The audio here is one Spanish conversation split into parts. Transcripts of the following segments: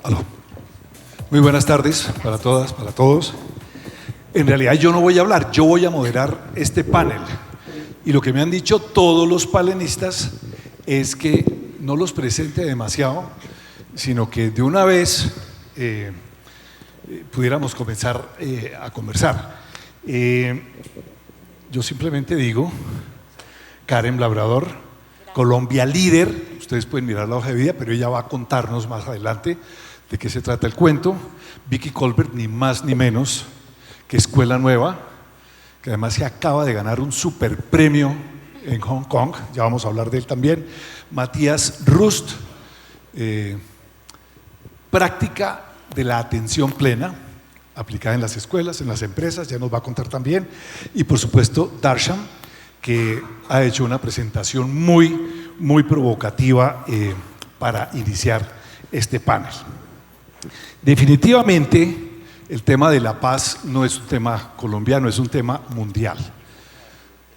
Aló. Muy buenas tardes para todas, para todos. En realidad yo no voy a hablar, yo voy a moderar este panel. Y lo que me han dicho todos los panelistas es que no los presente demasiado, sino que de una vez pudiéramos comenzar a conversar. Yo simplemente digo, Karen Labrador, Colombia líder, ustedes pueden mirar la hoja de vida, pero ella va a contarnos más adelante de qué se trata el cuento. Vicky Colbert, ni más ni menos que Escuela Nueva, que además se acaba de ganar un super premio en Hong Kong, ya vamos a hablar de él también. Matías Rust, práctica de la atención plena, aplicada en las escuelas, en las empresas, ya nos va a contar también. Y por supuesto Darsham, que ha hecho una presentación muy provocativa para iniciar este panel. Definitivamente el tema de la paz no es un tema colombiano, es un tema mundial.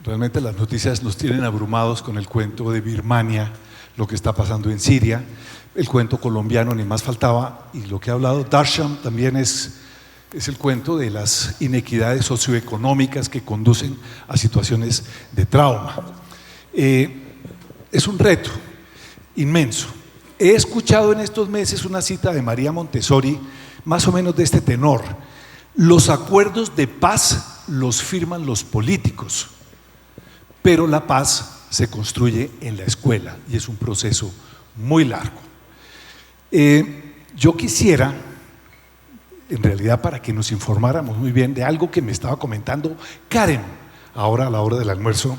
Realmente las noticias nos tienen abrumados con el cuento de Birmania, lo que está pasando en Siria, el cuento colombiano ni más faltaba, y lo que ha hablado Darsham también es el cuento de las inequidades socioeconómicas que conducen a situaciones de trauma. Es un reto inmenso. He escuchado en estos meses una cita de María Montessori, más o menos de este tenor: los acuerdos de paz los firman los políticos, pero la paz se construye en la escuela y es un proceso muy largo. Yo quisiera, en realidad, para que nos informáramos muy bien de algo que me estaba comentando Karen ahora a la hora del almuerzo.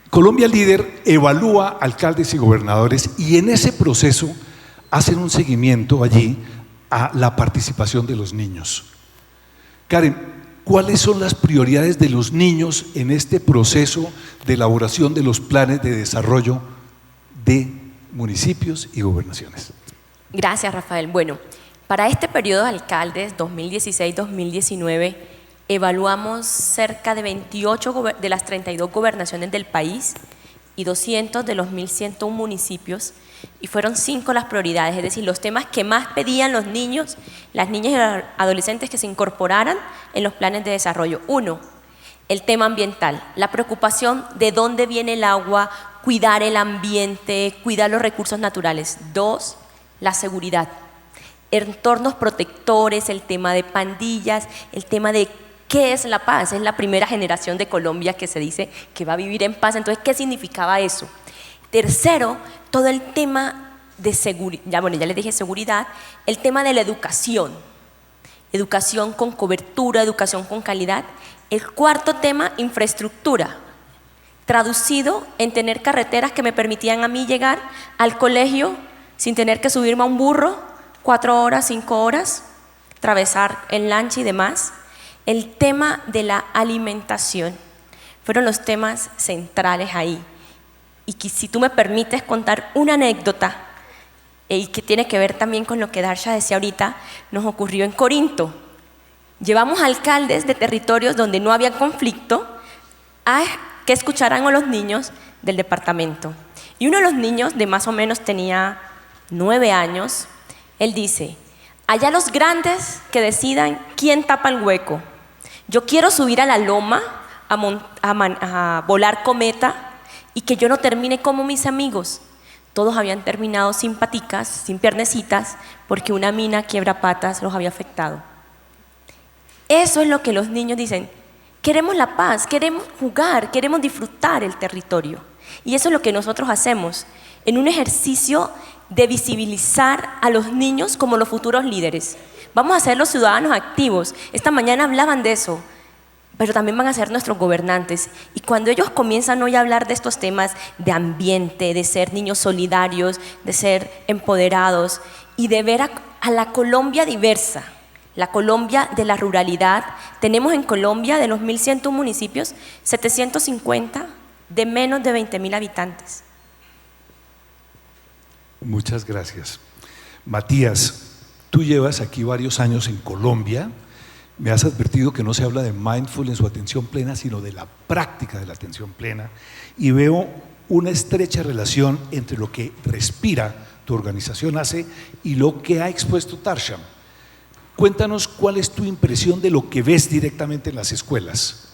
Colombia Líder evalúa alcaldes y gobernadores y en ese proceso hacen un seguimiento allí a la participación de los niños. Karen, ¿cuáles son las prioridades de los niños en este proceso de elaboración de los planes de desarrollo de municipios y gobernaciones? Gracias, Rafael. Bueno, para este periodo de alcaldes 2016-2019 evaluamos cerca de 28 de las 32 gobernaciones del país y 200 de los 1.101 municipios, y fueron 5 las prioridades, es decir, los temas que más pedían los niños, las niñas y los adolescentes que se incorporaran en los planes de desarrollo. 1, el tema ambiental, la preocupación de dónde viene el agua, cuidar el ambiente, cuidar los recursos naturales. 2, la seguridad, entornos protectores, el tema de pandillas, el tema de ¿qué es la paz? Es la primera generación de Colombia que se dice que va a vivir en paz. Entonces, ¿qué significaba eso? Tercero, todo el tema de seguridad, ya les dije seguridad, el tema de la educación, educación con cobertura, educación con calidad. El cuarto tema, infraestructura, traducido en tener carreteras que me permitían a mí llegar al colegio sin tener que subirme a un burro 4 horas, 5 horas, atravesar en lancha y demás. El tema de la alimentación fueron los temas centrales ahí. Y que, si tú me permites contar una anécdota, y que tiene que ver también con lo que Darsha decía ahorita, nos ocurrió en Corinto. Llevamos alcaldes de territorios donde no había conflicto a que escucharan a los niños del departamento. Y uno de los niños, de más o menos tenía 9 años, él dice: allá los grandes que decidan quién tapa el hueco. Yo quiero subir a la loma a volar cometa y que yo no termine como mis amigos. Todos habían terminado sin paticas, sin piernecitas, porque una mina quiebrapatas los había afectado. Eso es lo que los niños dicen: queremos la paz, queremos jugar, queremos disfrutar el territorio. Y eso es lo que nosotros hacemos en un ejercicio de visibilizar a los niños como los futuros líderes. Vamos a ser los ciudadanos activos. Esta mañana hablaban de eso, pero también van a ser nuestros gobernantes. Y cuando ellos comienzan hoy a hablar de estos temas de ambiente, de ser niños solidarios, de ser empoderados y de ver a la Colombia diversa, la Colombia de la ruralidad. Tenemos en Colombia, de los 1.101 municipios, 750 de menos de 20.000 habitantes. Muchas gracias. Matías, tú llevas aquí varios años en Colombia. Me has advertido que no se habla de mindfulness o atención plena, sino de la práctica de la atención plena. Y veo una estrecha relación entre lo que respira tu tu organización hace y lo que ha expuesto Tarshan. Cuéntanos cuál es tu impresión de lo que ves directamente en las escuelas.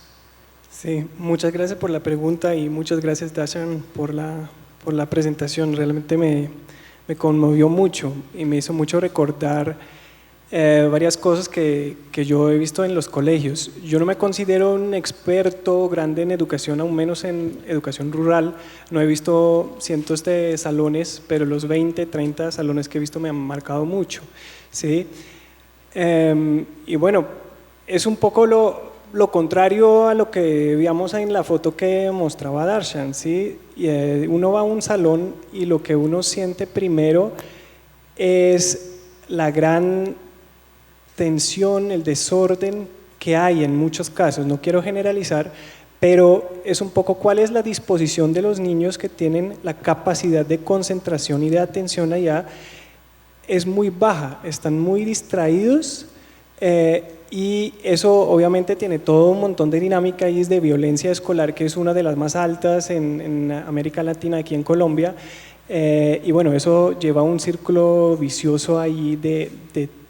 Sí, muchas gracias por la pregunta y muchas gracias, Darshan, por la presentación. Realmente me conmovió mucho y me hizo mucho recordar varias cosas que yo he visto en los colegios. Yo no me considero un experto grande en educación, aún menos en educación rural. No he visto cientos de salones, pero los 20, 30 salones que he visto me han marcado mucho, ¿sí? Y bueno, es un poco lo contrario a lo que veíamos en la foto que mostraba Darshan, ¿sí? Uno va a un salón y lo que uno siente primero es la gran tensión, el desorden que hay en muchos casos. No quiero generalizar, pero es un poco cuál es la disposición de los niños que tienen la capacidad de concentración y de atención allá. Es muy baja, están muy distraídos y eso obviamente tiene todo un montón de dinámica y es de violencia escolar, que es una de las más altas en América Latina, aquí en Colombia, y bueno, eso lleva a un círculo vicioso ahí de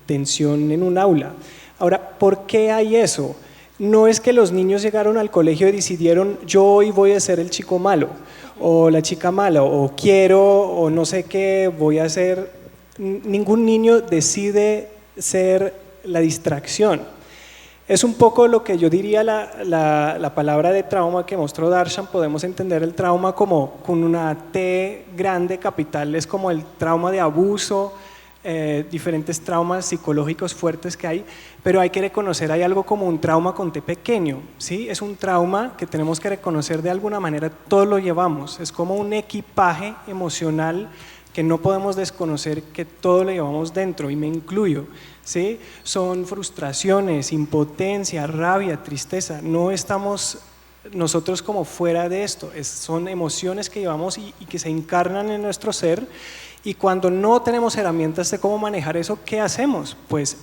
tensión en un aula. Ahora, ¿por qué hay eso? No es que los niños llegaron al colegio y decidieron yo hoy voy a ser el chico malo o la chica mala o quiero o no sé qué voy a hacer. Ningún niño decide ser la distracción. Es un poco lo que yo diría la palabra de trauma que mostró Darshan. Podemos entender el trauma como con una T grande capital, es como el trauma de abuso, diferentes traumas psicológicos fuertes que hay, pero hay que reconocer, hay algo como un trauma con T pequeño, ¿sí? Es un trauma que tenemos que reconocer de alguna manera, todos lo llevamos, es como un equipaje emocional que no podemos desconocer, que todo lo llevamos dentro, y me incluyo, ¿sí? Son frustraciones, impotencia, rabia, tristeza, no estamos nosotros como fuera de esto, son emociones que llevamos y que se encarnan en nuestro ser, y cuando no tenemos herramientas de cómo manejar eso, ¿qué hacemos? Pues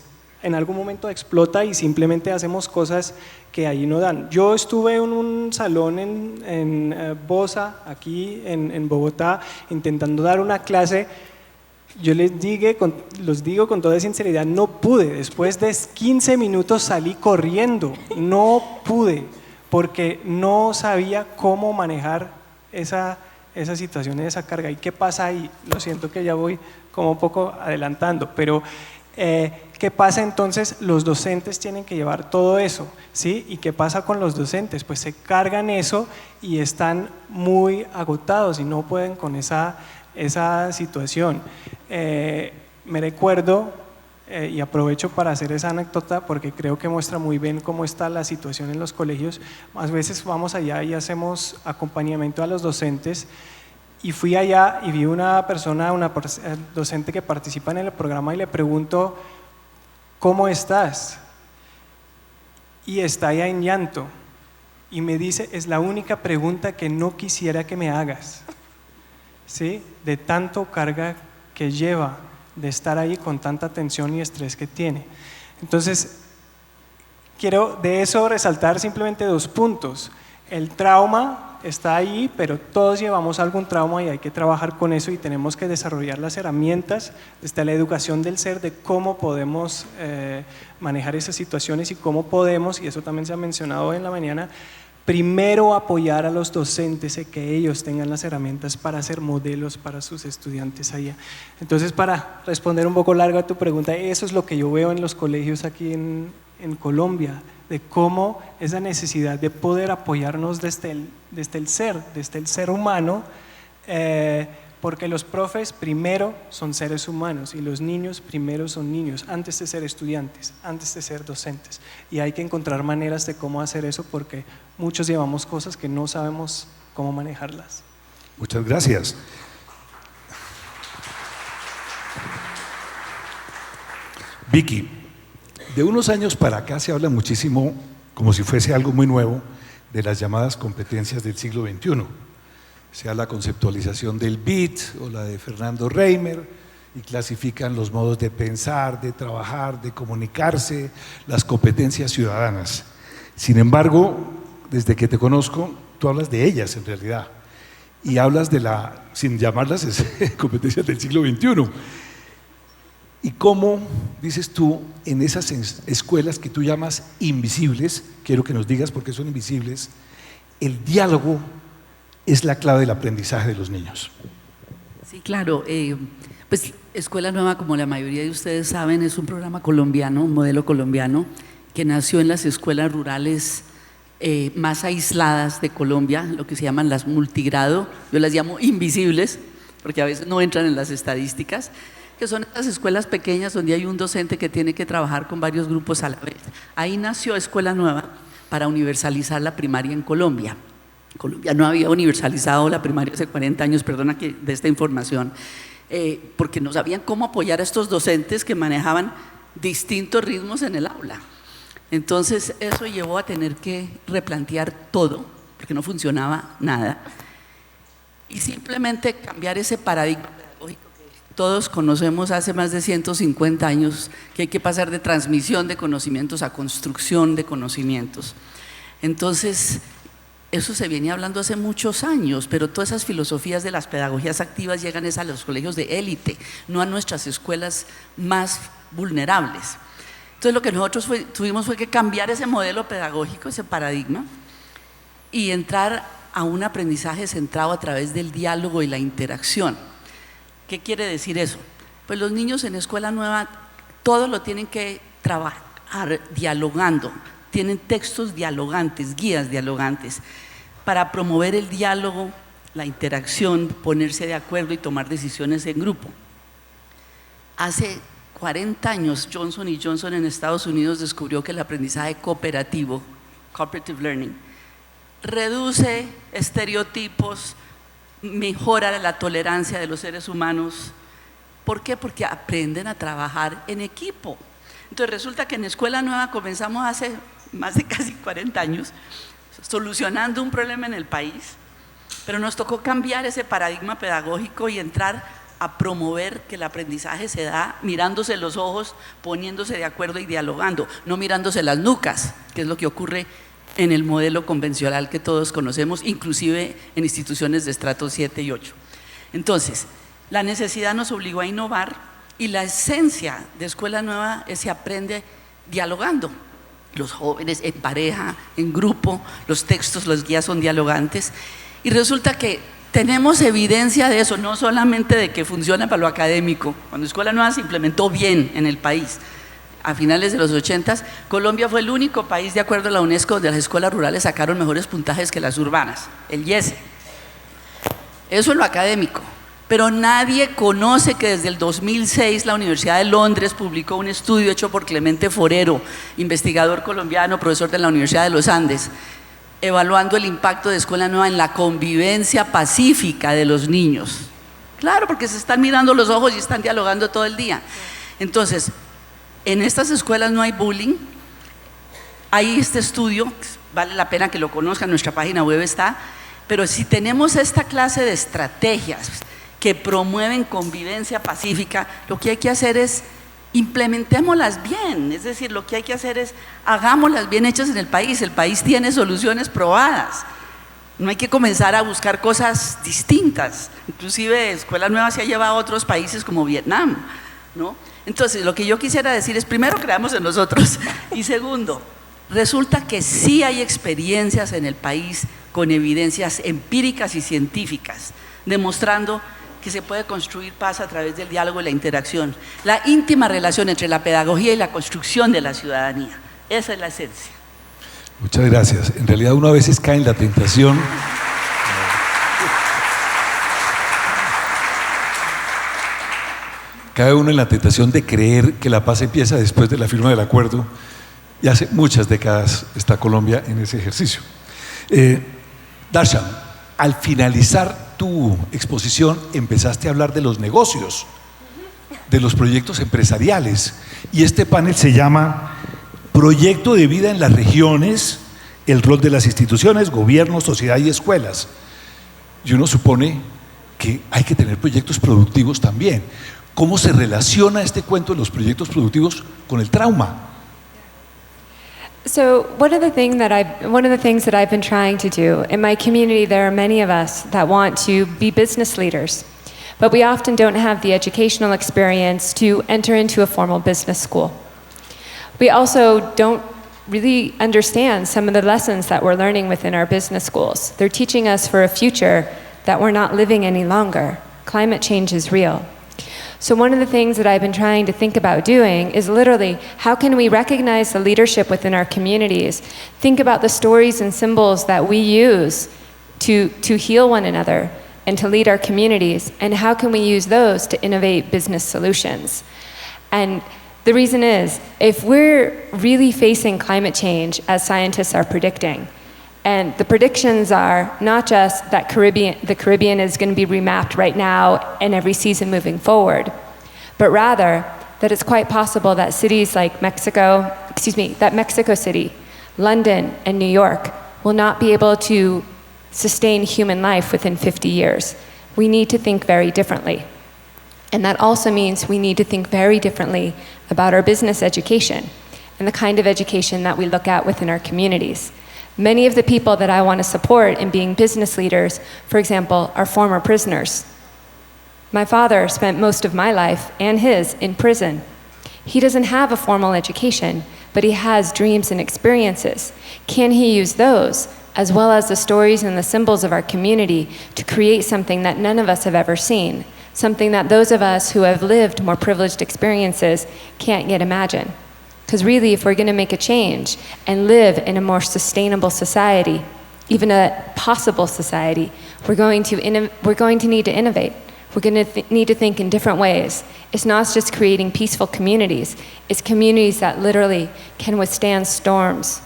en algún momento explota y simplemente hacemos cosas que ahí no dan. Yo estuve en un salón en Bosa, aquí en Bogotá, intentando dar una clase. Yo los digo con toda sinceridad, no pude. Después de 15 minutos salí corriendo, no pude, porque no sabía cómo manejar esa situación, esa carga. ¿Y qué pasa ahí? Lo siento que ya voy como un poco adelantando, pero ¿qué pasa entonces? Los docentes tienen que llevar todo eso, ¿sí? ¿Y qué pasa con los docentes? Pues se cargan eso y están muy agotados y no pueden con esa situación. Me recuerdo, y aprovecho para hacer esa anécdota porque creo que muestra muy bien cómo está la situación en los colegios. Más veces vamos allá y hacemos acompañamiento a los docentes, y fui allá y vi una persona, docente que participa en el programa, y le pregunto, ¿cómo estás? Y está allá en llanto y me dice, es la única pregunta que no quisiera que me hagas, ¿sí? De tanto carga que lleva, de estar ahí con tanta tensión y estrés que tiene. Entonces, quiero de eso resaltar simplemente 2 puntos. El trauma está ahí, pero todos llevamos algún trauma y hay que trabajar con eso, y tenemos que desarrollar las herramientas desde la educación del ser de cómo podemos manejar esas situaciones y cómo podemos, y eso también se ha mencionado en la mañana, primero apoyar a los docentes en que ellos tengan las herramientas para ser modelos para sus estudiantes allá. Entonces, para responder un poco largo a tu pregunta, eso es lo que yo veo en los colegios aquí en Colombia, de cómo esa necesidad de poder apoyarnos desde el ser humano, porque los profes primero son seres humanos y los niños primero son niños, antes de ser estudiantes, antes de ser docentes, y hay que encontrar maneras de cómo hacer eso porque muchos llevamos cosas que no sabemos cómo manejarlas. Muchas gracias. Vicky, de unos años para acá se habla muchísimo, como si fuese algo muy nuevo, de las llamadas competencias del siglo XXI. Sea la conceptualización del BIT o la de Fernando Reimer, y clasifican los modos de pensar, de trabajar, de comunicarse, las competencias ciudadanas. Sin embargo, desde que te conozco, tú hablas de ellas en realidad. y hablas de sin llamarlas competencias del siglo XXI. ¿Y cómo, dices tú, en esas escuelas que tú llamas invisibles, quiero que nos digas por qué son invisibles, el diálogo es la clave del aprendizaje de los niños? Sí, claro. Pues Escuela Nueva, como la mayoría de ustedes saben, es un programa colombiano, un modelo colombiano, que nació en las escuelas rurales más aisladas de Colombia, lo que se llaman las multigrado. Yo las llamo invisibles, porque a veces no entran en las estadísticas, que son estas escuelas pequeñas donde hay un docente que tiene que trabajar con varios grupos a la vez. Ahí nació Escuela Nueva para universalizar la primaria en Colombia. Colombia no había universalizado la primaria hace 40 años, perdona que de esta información, porque no sabían cómo apoyar a estos docentes que manejaban distintos ritmos en el aula. Entonces eso llevó a tener que replantear todo, porque no funcionaba nada, y simplemente cambiar ese paradigma pedagógico que todos conocemos hace más de 150 años, que hay que pasar de transmisión de conocimientos a construcción de conocimientos. Entonces eso se venía hablando hace muchos años, pero todas esas filosofías de las pedagogías activas llegan a los colegios de élite, no a nuestras escuelas más vulnerables. Entonces lo que nosotros tuvimos fue que cambiar ese modelo pedagógico, ese paradigma, y entrar a un aprendizaje centrado a través del diálogo y la interacción. ¿Qué quiere decir eso? Pues los niños en Escuela Nueva todo lo tienen que trabajar dialogando, tienen textos dialogantes, guías dialogantes, para promover el diálogo, la interacción, ponerse de acuerdo y tomar decisiones en grupo. Hace 40 años Johnson & Johnson en Estados Unidos descubrió que el aprendizaje cooperativo, cooperative learning, reduce estereotipos, mejora la tolerancia de los seres humanos. ¿Por qué? Porque aprenden a trabajar en equipo. Entonces resulta que en Escuela Nueva comenzamos hace más de casi 40 años solucionando un problema en el país, pero nos tocó cambiar ese paradigma pedagógico y entrar a promover que el aprendizaje se da mirándose los ojos, poniéndose de acuerdo y dialogando, no mirándose las nucas, que es lo que ocurre en el modelo convencional que todos conocemos, inclusive en instituciones de estrato 7 y 8. Entonces, la necesidad nos obligó a innovar y la esencia de Escuela Nueva se aprende dialogando. Los jóvenes en pareja, en grupo, los textos, las guías son dialogantes, y resulta que tenemos evidencia de eso, no solamente de que funciona para lo académico. Cuando Escuela Nueva se implementó bien en el país, a finales de los 80, Colombia fue el único país, de acuerdo a la UNESCO, donde las escuelas rurales sacaron mejores puntajes que las urbanas, el IESE. Eso es lo académico. Pero nadie conoce que desde el 2006 la Universidad de Londres publicó un estudio hecho por Clemente Forero, investigador colombiano, profesor de la Universidad de los Andes, evaluando el impacto de Escuela Nueva en la convivencia pacífica de los niños. Claro, porque se están mirando los ojos y están dialogando todo el día. Entonces, en estas escuelas no hay bullying. Hay este estudio, vale la pena que lo conozcan, en nuestra página web está, pero si tenemos esta clase de estrategias que promueven convivencia pacífica, lo que hay que hacer es implementémoslas bien, es decir, lo que hay que hacer es hagámoslas bien hechas en el país tiene soluciones probadas, no hay que comenzar a buscar cosas distintas, inclusive Escuela Nueva se ha llevado a otros países como Vietnam, ¿no? Entonces lo que yo quisiera decir es, primero, creamos en nosotros, y segundo, resulta que sí hay experiencias en el país con evidencias empíricas y científicas, demostrando que se puede construir paz a través del diálogo y la interacción, la íntima relación entre la pedagogía y la construcción de la ciudadanía. Esa es la esencia. Muchas gracias. En realidad uno a veces cae en la tentación de creer que la paz empieza después de la firma del acuerdo, y hace muchas décadas está Colombia en ese ejercicio. Darshan, al finalizar tu exposición empezaste a hablar de los negocios, de los proyectos empresariales, y este panel se llama Proyecto de vida en las regiones, el rol de las instituciones, gobierno, sociedad y escuelas. Y uno supone que hay que tener proyectos productivos también. ¿Cómo se relaciona este cuento de los proyectos productivos con el trauma? So one of the things that I've been trying to do in my community, there are many of us that want to be business leaders, but we often don't have the educational experience to enter into a formal business school. We also don't really understand some of the lessons that we're learning within our business schools. They're teaching us for a future that we're not living any longer. Climate change is real. So one of the things that I've been trying to think about doing is literally, how can we recognize the leadership within our communities? Think about the stories and symbols that we use to heal one another and to lead our communities, and how can we use those to innovate business solutions? And the reason is, if we're really facing climate change, as scientists are predicting, and the predictions are not just that the Caribbean is going to be remapped right now and every season moving forward, but rather that it's quite possible that cities like Mexico City, London, and New York will not be able to sustain human life within 50 years. We need to think very differently. And that also means we need to think very differently about our business education and the kind of education that we look at within our communities. Many of the people that I want to support in being business leaders, for example, are former prisoners. My father spent most of my life, and his, in prison. He doesn't have a formal education, but he has dreams and experiences. Can he use those, as well as the stories and the symbols of our community, to create something that none of us have ever seen, something that those of us who have lived more privileged experiences can't yet imagine? Because really, if we're going to make a change and live in a more sustainable society, even a possible society, we're going to need to innovate. We're going to need to think in different ways. It's not just creating peaceful communities. It's communities that literally can withstand storms,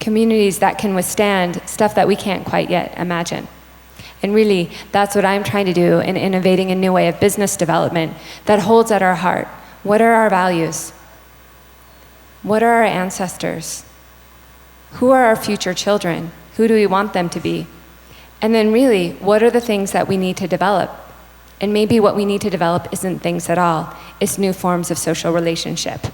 communities that can withstand stuff that we can't quite yet imagine. And really, that's what I'm trying to do in innovating a new way of business development that holds at our heart. What are our values? What are our ancestors? Who are our future children? Who do we want them to be? And then really, what are the things that we need to develop? And maybe what we need to develop isn't things at all. It's new forms of social relationship.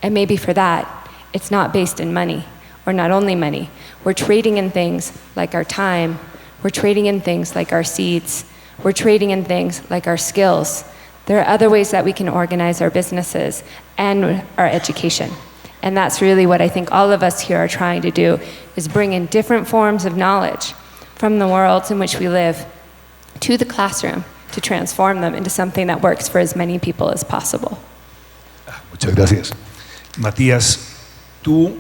And maybe for that, it's not based in money, or not only money. We're trading in things like our time. We're trading in things like our seeds. We're trading in things like our skills. There are other ways that we can organize our businesses and our education. And that's really what I think all of us here are trying to do, is bring in different forms of knowledge from the worlds in which we live to the classroom to transform them into something that works for as many people as possible. Muchas gracias. Matías, tú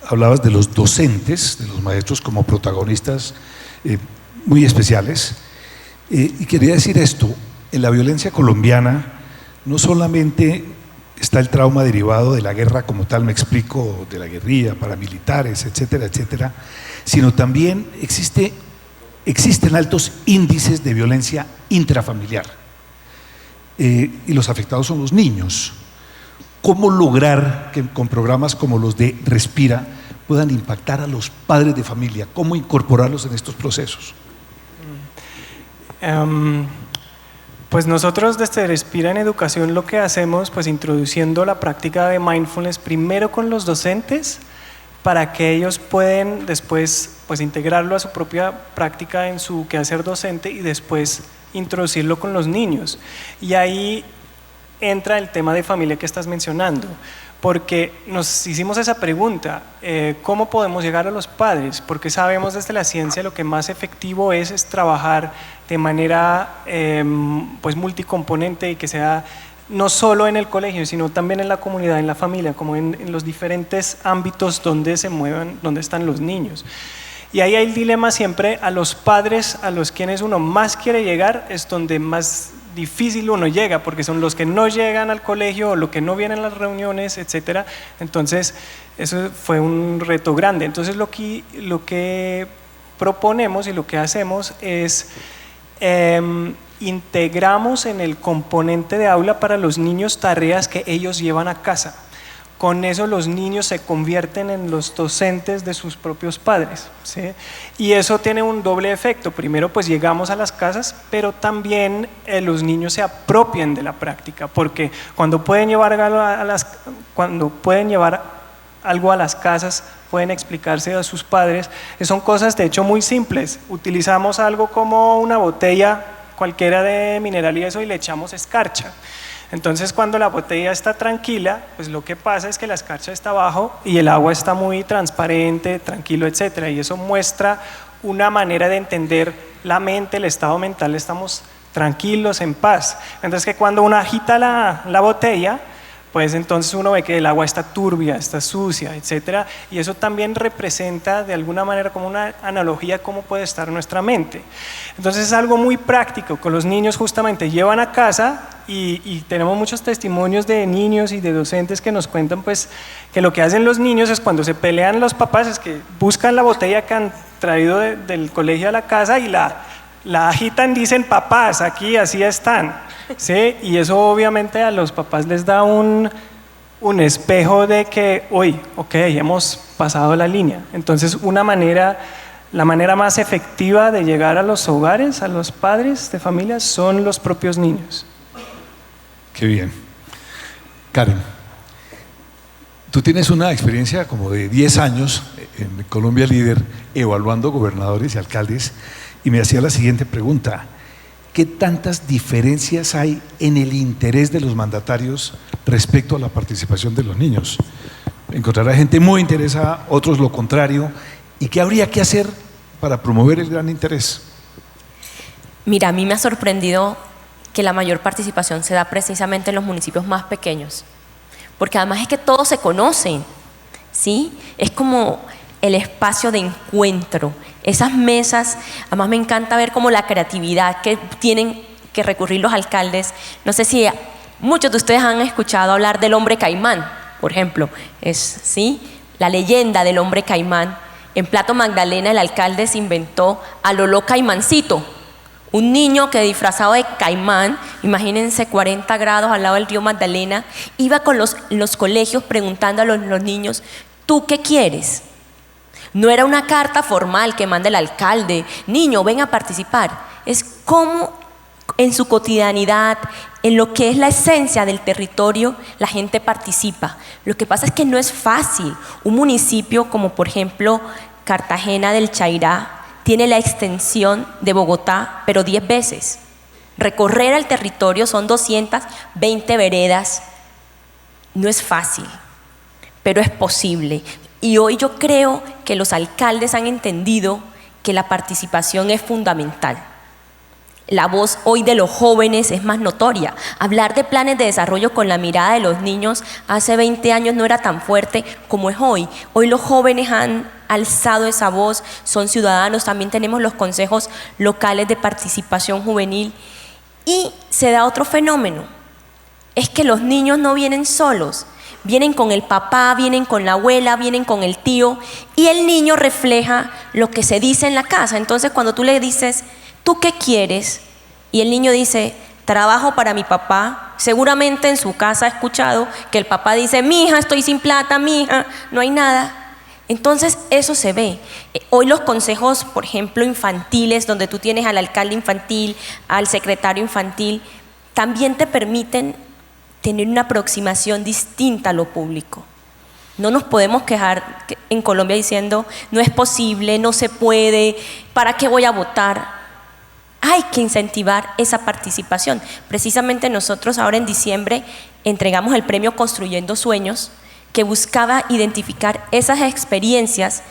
hablabas de los docentes, de los maestros como protagonistas muy especiales, y quería decir esto: en la violencia colombiana no solamente está el trauma derivado de la guerra como tal, me explico, de la guerrilla, paramilitares, etcétera, etcétera, sino también existen altos índices de violencia intrafamiliar, y los afectados son los niños. ¿Cómo lograr que con programas como los de Respira puedan impactar a los padres de familia? ¿Cómo incorporarlos en estos procesos? Pues nosotros desde Respira en Educación lo que hacemos, pues introduciendo la práctica de mindfulness primero con los docentes, para que ellos puedan después pues integrarlo a su propia práctica en su quehacer docente, y después introducirlo con los niños. Y ahí entra el tema de familia que estás mencionando, porque nos hicimos esa pregunta, ¿cómo podemos llegar a los padres? Porque sabemos desde la ciencia lo que más efectivo es trabajar de manera pues multicomponente, y que sea no solo en el colegio, sino también en la comunidad, en la familia, como en los diferentes ámbitos donde se muevan, donde están los niños. Y ahí hay el dilema siempre: a los padres a los quienes uno más quiere llegar es donde más difícil uno llega, porque son los que no llegan al colegio o los que no vienen a las reuniones, etcétera. Entonces eso fue un reto grande. Entonces lo que proponemos y lo que hacemos es integramos en el componente de aula para los niños tareas que ellos llevan a casa. Con eso los niños se convierten en los docentes de sus propios padres, ¿sí? Y eso tiene un doble efecto. Primero, pues llegamos a las casas, pero también los niños se apropian de la práctica, porque cuando pueden llevar algo a las casas, pueden explicarse a sus padres. Son cosas de hecho muy simples. Utilizamos algo como una botella cualquiera de mineral y eso, y le echamos escarcha. Entonces cuando la botella está tranquila, pues lo que pasa es que la escarcha está abajo y el agua está muy transparente, tranquilo, etcétera, y eso muestra una manera de entender la mente, el estado mental, estamos tranquilos, en paz. Entonces que cuando uno agita la botella, pues entonces uno ve que el agua está turbia, está sucia, etcétera, y eso también representa de alguna manera como una analogía cómo puede estar nuestra mente. Entonces es algo muy práctico, con los niños justamente llevan a casa y tenemos muchos testimonios de niños y de docentes que nos cuentan pues que lo que hacen los niños es cuando se pelean los papás es que buscan la botella que han traído del colegio a la casa y la agitan, dicen papás, aquí así están. ¿Sí? Y eso obviamente a los papás les da un espejo de que, uy, ok, hemos pasado la línea. Entonces la manera más efectiva de llegar a los hogares, a los padres de familias, son los propios niños. Qué bien. Karen, tú tienes una experiencia como de 10 años en Colombia Líder evaluando gobernadores y alcaldes y me hacía la siguiente pregunta. ¿Qué tantas diferencias hay en el interés de los mandatarios respecto a la participación de los niños? Encontrará gente muy interesada, otros lo contrario. ¿Y qué habría que hacer para promover el gran interés? Mira, a mí me ha sorprendido que la mayor participación se da precisamente en los municipios más pequeños, porque además es que todos se conocen, ¿sí? Es como el espacio de encuentro, esas mesas. Además me encanta ver como la creatividad que tienen que recurrir los alcaldes. No sé si muchos de ustedes han escuchado hablar del hombre caimán, por ejemplo, ¿sí? La leyenda del hombre caimán. En Plato Magdalena el alcalde se inventó a Lolo Caimancito, un niño que disfrazado de caimán, imagínense 40 grados al lado del río Magdalena, iba con los colegios preguntando a los niños, ¿tú qué quieres? No era una carta formal que manda el alcalde, niño, ven a participar. Es como en su cotidianidad, en lo que es la esencia del territorio, la gente participa. Lo que pasa es que no es fácil. Un municipio como por ejemplo Cartagena del Chairá tiene la extensión de Bogotá, pero 10 veces. Recorrer el territorio son 220 veredas. No es fácil, pero es posible. Y hoy yo creo que los alcaldes han entendido que la participación es fundamental. La voz hoy de los jóvenes es más notoria. Hablar de planes de desarrollo con la mirada de los niños hace 20 años no era tan fuerte como es hoy. Hoy los jóvenes han alzado esa voz, son ciudadanos. También tenemos los consejos locales de participación juvenil. Y se da otro fenómeno, es que los niños no vienen solos. Vienen con el papá, vienen con la abuela, vienen con el tío, y el niño refleja lo que se dice en la casa. Entonces cuando tú le dices, ¿tú qué quieres? Y el niño dice, trabajo para mi papá. Seguramente en su casa ha escuchado que el papá dice, mija, estoy sin plata, mija, no hay nada. Entonces eso se ve. Hoy los consejos, por ejemplo, infantiles, donde tú tienes al alcalde infantil, al secretario infantil, también te permiten tener una aproximación distinta a lo público. No nos podemos quejar en Colombia diciendo no es posible, no se puede, ¿para qué voy a votar? Hay que incentivar esa participación. Precisamente nosotros ahora en diciembre entregamos el premio Construyendo Sueños, que buscaba identificar esas experiencias,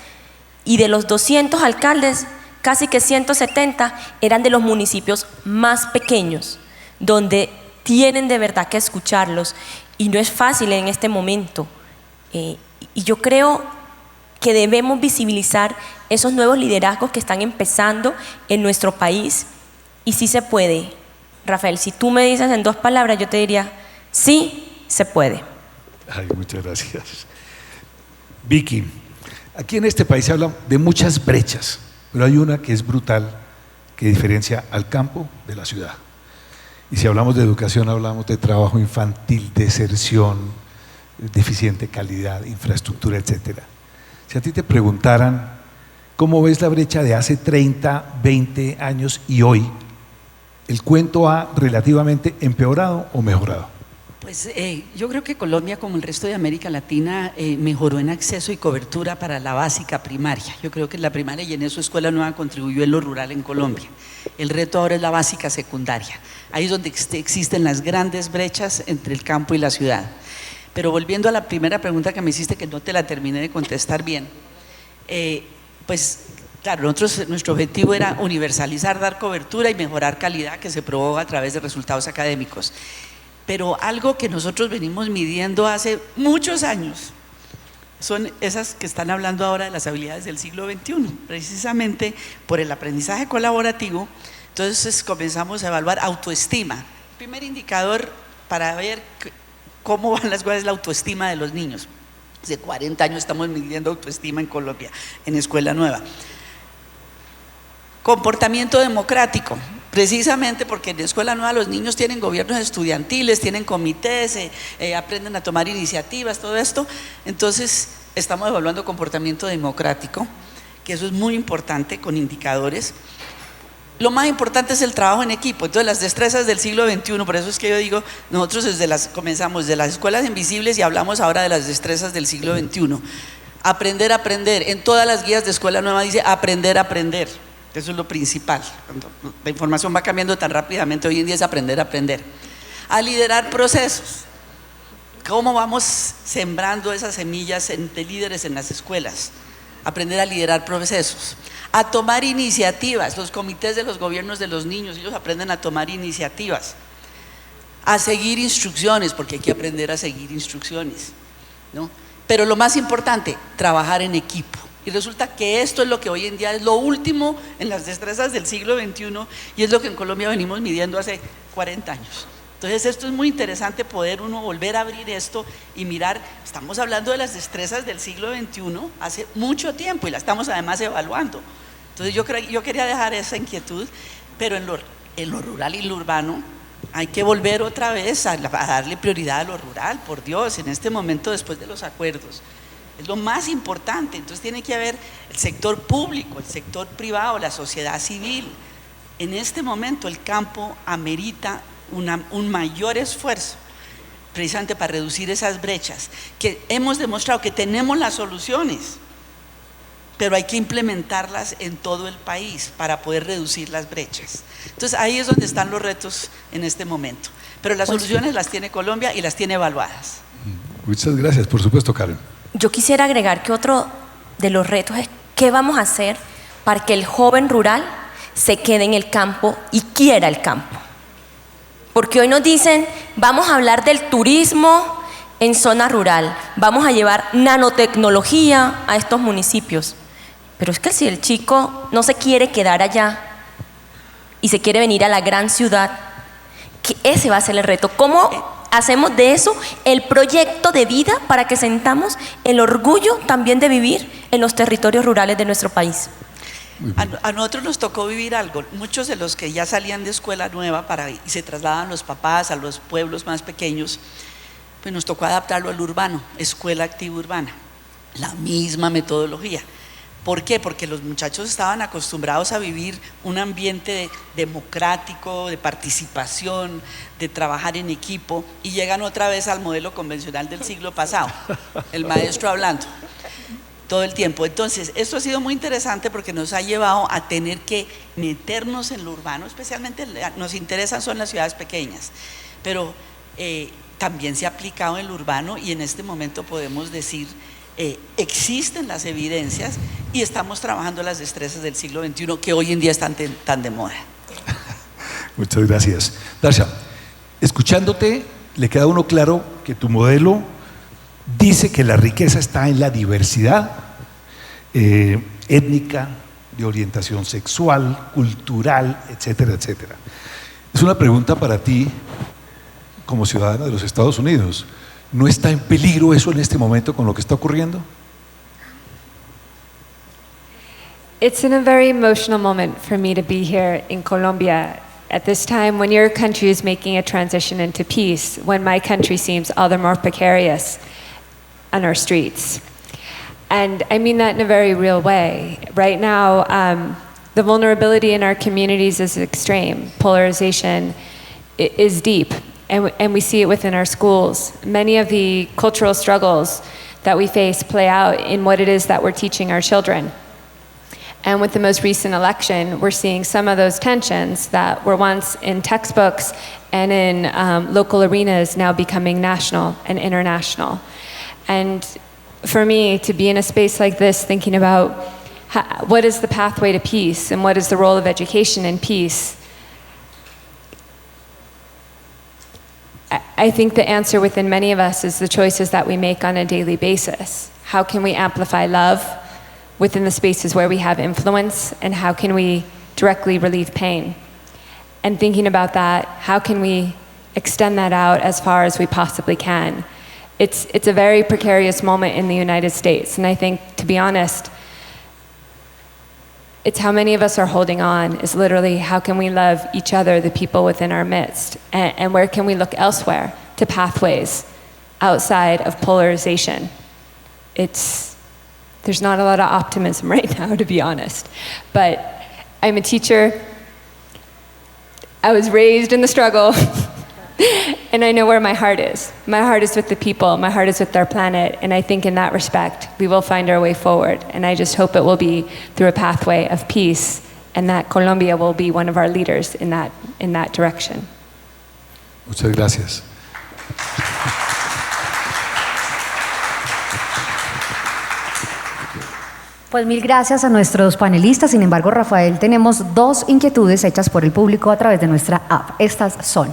y de los 200 alcaldes, casi que 170 eran de los municipios más pequeños, donde tienen de verdad que escucharlos, y no es fácil en este momento. Y yo creo que debemos visibilizar esos nuevos liderazgos que están empezando en nuestro país, y sí se puede. Rafael, si tú me dices en 2 palabras, yo te diría, sí se puede. Ay, muchas gracias. Vicky, aquí en este país se habla de muchas brechas, pero hay una que es brutal, que diferencia al campo de la ciudad. Y si hablamos de educación, hablamos de trabajo infantil, deserción, deficiente calidad, infraestructura, etc. Si a ti te preguntaran, ¿cómo ves la brecha de hace 30, 20 años y hoy? ¿El cuento ha relativamente empeorado o mejorado? Pues yo creo que Colombia, como el resto de América Latina, mejoró en acceso y cobertura para la básica primaria. Yo creo que la primaria, y en eso Escuela Nueva contribuyó en lo rural en Colombia. El reto ahora es la básica secundaria. Ahí es donde existen las grandes brechas entre el campo y la ciudad. Pero volviendo a la primera pregunta que me hiciste, que no te la terminé de contestar bien, pues claro, nuestro objetivo era universalizar, dar cobertura y mejorar calidad, que se probó a través de resultados académicos. Pero algo que nosotros venimos midiendo hace muchos años son esas que están hablando ahora de las habilidades del siglo XXI, precisamente por el aprendizaje colaborativo. Entonces comenzamos a evaluar autoestima. El primer indicador para ver cómo van las cosas es la autoestima de los niños. Hace 40 años estamos midiendo autoestima en Colombia, en Escuela Nueva. Comportamiento democrático, precisamente porque en Escuela Nueva los niños tienen gobiernos estudiantiles, tienen comités, aprenden a tomar iniciativas, todo esto. Entonces estamos evaluando comportamiento democrático, que eso es muy importante con indicadores. Lo más importante es el trabajo en equipo. Entonces las destrezas del siglo XXI, por eso es que yo digo, nosotros comenzamos de las escuelas invisibles y hablamos ahora de las destrezas del siglo XXI. Aprender a aprender, en todas las guías de Escuela Nueva dice aprender a aprender. Eso es lo principal. Cuando la información va cambiando tan rápidamente, hoy en día es aprender a aprender. A liderar procesos. ¿Cómo vamos sembrando esas semillas de líderes en las escuelas? Aprender a liderar procesos. A tomar iniciativas. Los comités de los gobiernos de los niños, ellos aprenden a tomar iniciativas. A seguir instrucciones, porque hay que aprender a seguir instrucciones, ¿no? Pero lo más importante, trabajar en equipo. Y resulta que esto es lo que hoy en día es lo último en las destrezas del siglo XXI y es lo que en Colombia venimos midiendo hace 40 años. Entonces esto es muy interesante poder uno volver a abrir esto y mirar, estamos hablando de las destrezas del siglo XXI hace mucho tiempo y la estamos además evaluando. Entonces yo quería dejar esa inquietud, pero en lo rural y lo urbano hay que volver otra vez a darle prioridad a lo rural, por Dios, en este momento después de los acuerdos. Es lo más importante. Entonces tiene que haber el sector público, el sector privado, la sociedad civil. En este momento el campo amerita un mayor esfuerzo precisamente para reducir esas brechas, que hemos demostrado que tenemos las soluciones, pero hay que implementarlas en todo el país para poder reducir las brechas. Entonces ahí es donde están los retos en este momento, pero las soluciones las tiene Colombia y las tiene evaluadas. Muchas gracias, por supuesto, Karen. Yo quisiera agregar que otro de los retos es qué vamos a hacer para que el joven rural se quede en el campo y quiera el campo. Porque hoy nos dicen, vamos a hablar del turismo en zona rural, vamos a llevar nanotecnología a estos municipios. Pero es que si el chico no se quiere quedar allá y se quiere venir a la gran ciudad, que ese va a ser el reto. ¿Cómo hacemos de eso el proyecto de vida para que sentamos el orgullo también de vivir en los territorios rurales de nuestro país? A nosotros nos tocó vivir algo. Muchos de los que ya salían de Escuela Nueva y se trasladan los papás a los pueblos más pequeños, pues nos tocó adaptarlo al urbano, escuela activa urbana, la misma metodología. ¿Por qué? Porque los muchachos estaban acostumbrados a vivir un ambiente democrático, de participación, de trabajar en equipo, y llegan otra vez al modelo convencional del siglo pasado, el maestro hablando todo el tiempo. Entonces, esto ha sido muy interesante porque nos ha llevado a tener que meternos en lo urbano, especialmente nos interesan son las ciudades pequeñas, pero también se ha aplicado en lo urbano y en este momento podemos decir existen las evidencias y estamos trabajando las destrezas del siglo XXI que hoy en día están tan de moda. Muchas gracias. Darcia, escuchándote, le queda a uno claro que tu modelo dice que la riqueza está en la diversidad étnica, de orientación sexual, cultural, etcétera, etcétera. Es una pregunta para ti como ciudadana de los Estados Unidos. ¿No está en peligro eso en este momento con lo que está ocurriendo? It's in a very emotional moment for me to be here in Colombia at this time when your country is making a transition into peace, when my country seems all the more precarious on our streets. And I mean that in a very real way. Right now, the vulnerability in our communities is extreme. Polarization is deep. and we see it within our schools. Many of the cultural struggles that we face play out in what it is that we're teaching our children. And with the most recent election, we're seeing some of those tensions that were once in textbooks and in local arenas now becoming national and international. And for me, to be in a space like this, thinking about what is the pathway to peace and what is the role of education in peace, I think the answer within many of us is the choices that we make on a daily basis. How can we amplify love within the spaces where we have influence, and how can we directly relieve pain? And thinking about that, how can we extend that out as far as we possibly can? It's a very precarious moment in the United States, and I think, to be honest, it's how many of us are holding on is literally how can we love each other, the people within our midst, and where can we look elsewhere to pathways outside of polarization. There's not a lot of optimism right now, to be honest. But I'm a teacher. I was raised in the struggle, and I know where my heart is. My heart is with the people. My heart is with our planet, and I think in that respect, we will find our way forward. And I just hope it will be through a pathway of peace, and that Colombia will be one of our leaders in that direction. Muchas gracias. Pues mil gracias a nuestros panelistas. Sin embargo, Rafael, tenemos dos inquietudes hechas por el público a través de nuestra app. Estas son: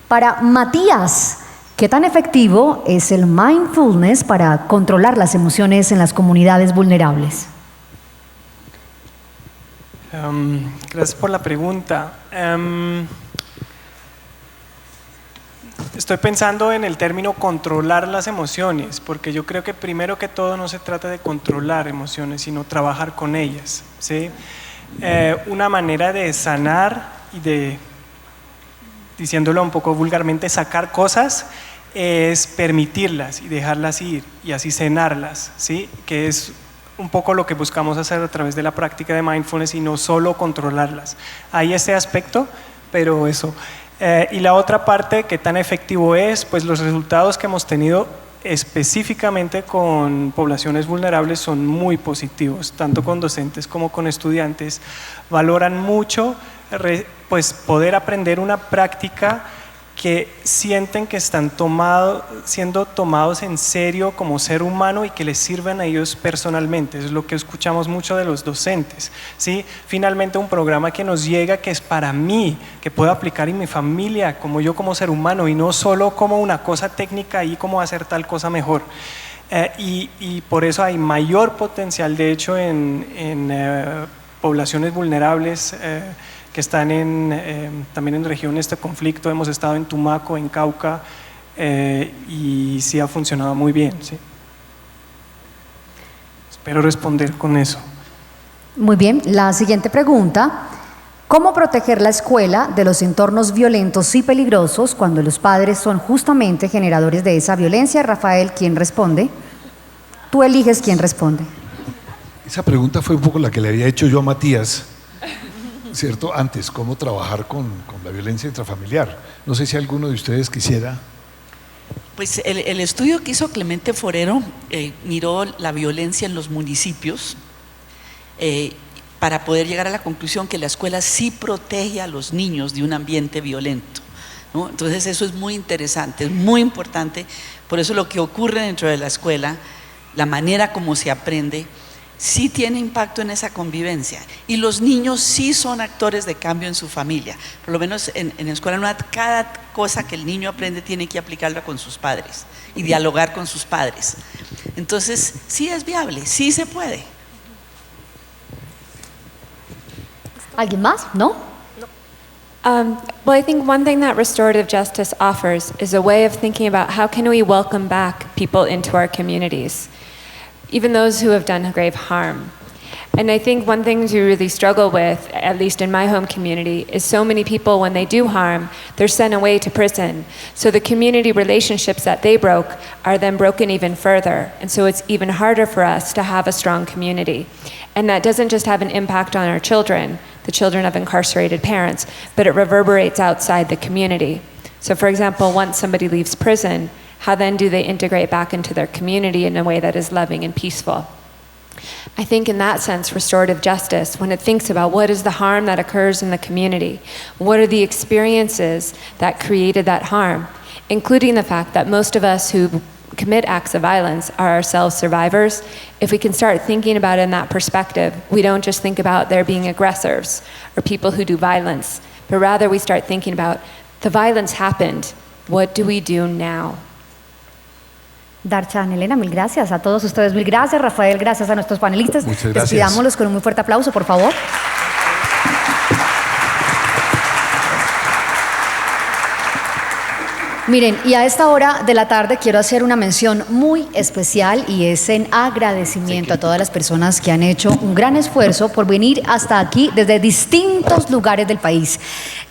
para Matías, ¿qué tan efectivo es el mindfulness para controlar las emociones en las comunidades vulnerables? Gracias por la pregunta. Estoy pensando en el término controlar las emociones, porque yo creo que primero que todo no se trata de controlar emociones, sino trabajar con ellas, ¿sí? Una manera de sanar y de, diciéndolo un poco vulgarmente, sacar cosas es permitirlas y dejarlas ir y así sanarlas, ¿sí? Que es un poco lo que buscamos hacer a través de la práctica de mindfulness y no solo controlarlas. Hay este aspecto, pero eso. Y la otra parte, ¿qué tan efectivo es? Pues los resultados que hemos tenido específicamente con poblaciones vulnerables son muy positivos, tanto con docentes como con estudiantes. Valoran mucho pues, poder aprender una práctica que sienten que están siendo tomados en serio como ser humano y que les sirven a ellos personalmente. Eso es lo que escuchamos mucho de los docentes, ¿sí? Finalmente un programa que nos llega, que es para mí, que puedo aplicar en mi familia, como yo como ser humano, y no solo como una cosa técnica y cómo hacer tal cosa mejor. Y por eso hay mayor potencial, de hecho, en poblaciones vulnerables que están también en regiones de conflicto. Hemos estado en Tumaco, en Cauca, y sí ha funcionado muy bien, ¿sí? Espero responder con eso. Muy bien, la siguiente pregunta: ¿cómo proteger la escuela de los entornos violentos y peligrosos cuando los padres son justamente generadores de esa violencia? Rafael, ¿quién responde? Tú eliges quién responde. Esa pregunta fue un poco la que le había hecho yo a Matías, ¿cierto? Antes, ¿cómo trabajar con la violencia intrafamiliar? No sé si alguno de ustedes quisiera. Pues el estudio que hizo Clemente Forero miró la violencia en los municipios para poder llegar a la conclusión que la escuela sí protege a los niños de un ambiente violento, ¿no? Entonces eso es muy interesante, es muy importante. Por eso lo que ocurre dentro de la escuela, la manera como se aprende, sí tiene impacto en esa convivencia, y los niños sí son actores de cambio en su familia. Por lo menos en la escuela, cada cosa que el niño aprende tiene que aplicarla con sus padres y dialogar con sus padres. Entonces sí es viable, sí se puede. ¿Alguien más? ¿No? Well, I think one thing that restorative justice offers is a way of thinking about how can we welcome back people into our communities, even those who have done grave harm. And I think one thing we really struggle with, at least in my home community, is so many people, when they do harm, they're sent away to prison. So the community relationships that they broke are then broken even further. And so it's even harder for us to have a strong community. And that doesn't just have an impact on our children. the children of incarcerated parents, but it reverberates outside the community. So for example, once somebody leaves prison, how then do they integrate back into their community in a way that is loving and peaceful? I think in that sense, restorative justice, when it thinks about what is the harm that occurs in the community, what are the experiences that created that harm, including the fact that most of us who commit acts of violence are ourselves survivors. If we can start thinking about it in that perspective, we don't just think about there being aggressors or people who do violence, but rather we start thinking about the violence happened, what do we do now? Darchan, Elena, mil gracias a todos ustedes, mil gracias, Rafael, gracias a nuestros panelistas. Muchas gracias. Despidámoslos con un muy fuerte aplauso, por favor. Miren, y a esta hora de la tarde quiero hacer una mención muy especial y es en agradecimiento a todas las personas que han hecho un gran esfuerzo por venir hasta aquí desde distintos lugares del país.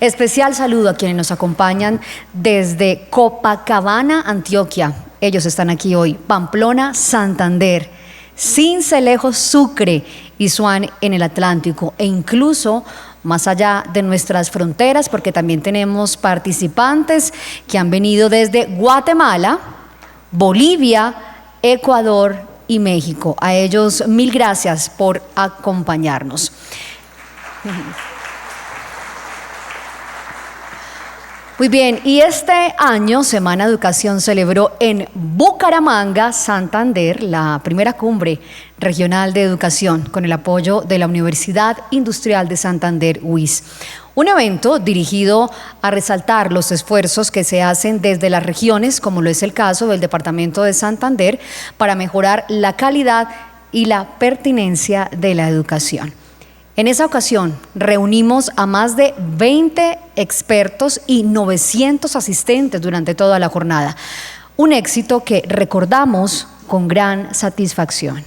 Especial saludo a quienes nos acompañan desde Copacabana, Antioquia. Ellos están aquí hoy. Pamplona, Santander, Sincelejo, Sucre y Suán en el Atlántico e incluso más allá de nuestras fronteras, porque también tenemos participantes que han venido desde Guatemala, Bolivia, Ecuador y México. A ellos mil gracias por acompañarnos. Muy bien, y este año Semana de Educación celebró en Bucaramanga, Santander, la primera cumbre regional de educación con el apoyo de la Universidad Industrial de Santander, UIS. Un evento dirigido a resaltar los esfuerzos que se hacen desde las regiones, como lo es el caso del Departamento de Santander, para mejorar la calidad y la pertinencia de la educación. En esa ocasión reunimos a más de 20 expertos y 900 asistentes durante toda la jornada. Un éxito que recordamos con gran satisfacción.